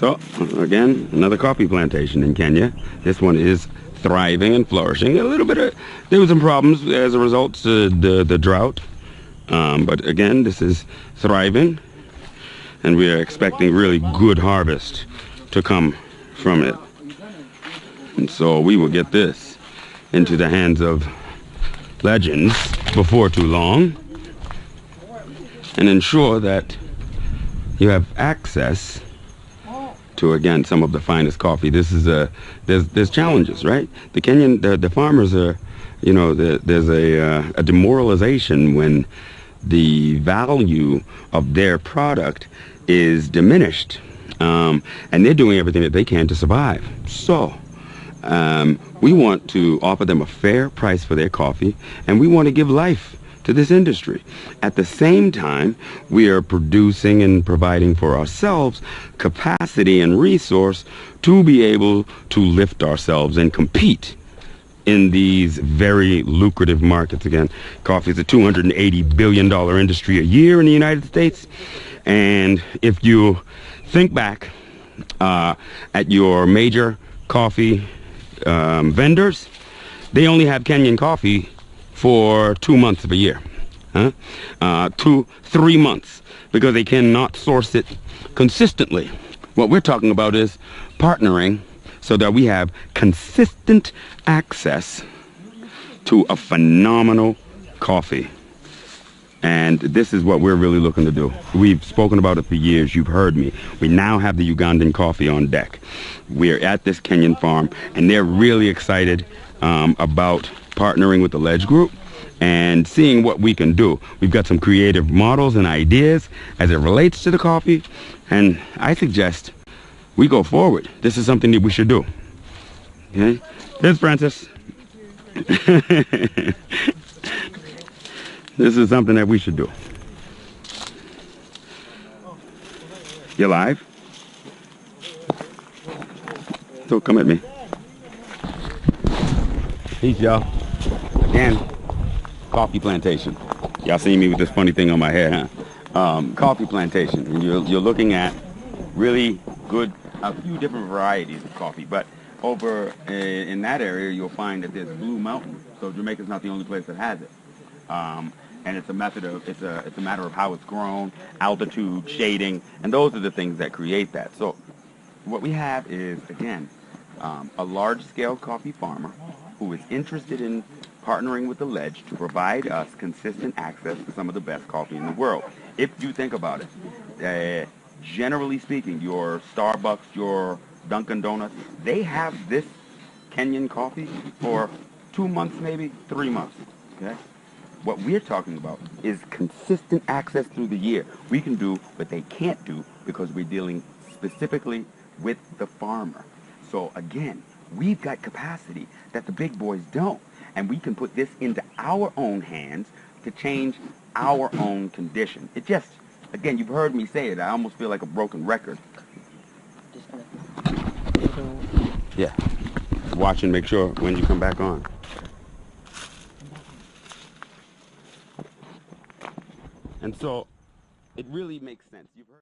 So, again, another coffee plantation in Kenya. This one is thriving and flourishing. A little bit of, there were some problems as a result of the drought. But again, this is thriving, and we are expecting really good harvest to come from it. And so we will get this into the hands of legends before too long and ensure that you have access to, again, some of the finest coffee. This is there's challenges, right? The Kenyan, the farmers are, you know, there's a demoralization when the value of their product is diminished, and they're doing everything that they can to survive. So we want to offer them a fair price for their coffee, and we want to give life to this industry. At the same time, we are producing and providing for ourselves capacity and resource to be able to lift ourselves and compete in these very lucrative markets. Again, coffee is a $280 billion industry a year in the United States. And if you think back at your major coffee vendors, they only have Kenyan coffee for 2 months of a year, 2-3 months, because they cannot source it consistently. What we're talking about is partnering so that we have consistent access to a phenomenal coffee. And this is what we're really looking to do. We've spoken about it for years. You've heard me. We now have the Ugandan coffee on deck. We're at this Kenyan farm, and they're really excited about partnering with the Ledge Group and seeing what we can do. We've got some creative models and ideas as it relates to the coffee, and I suggest we go forward. This is something that we should do. Okay? Here's Francis. This is something that we should do. You live? So come at me. Peace, y'all. Again, coffee plantation. Y'all see me with this funny thing on my head, huh? Coffee plantation. And you're looking at really good, a few different varieties of coffee. But over in that area, you'll find that there's Blue Mountain. So Jamaica's not the only place that has it. And it's a method of, it's a matter of how it's grown, altitude, shading, and those are the things that create that. So what we have is, again, a large-scale coffee farmer who is interested in partnering with the Ledge to provide us consistent access to some of the best coffee in the world. If you think about it, generally speaking, your Starbucks, your Dunkin' Donuts, they have this Kenyan coffee for 2 months, maybe 3 months, okay? What we're talking about is consistent access through the year. We can do what they can't do because we're dealing specifically with the farmer. So again, we've got capacity that the big boys don't. And we can put this into our own hands to change our own condition. It just, again, you've heard me say it. I almost feel like a broken record. Yeah. Watch and make sure when you come back on. And so it really makes sense. You've heard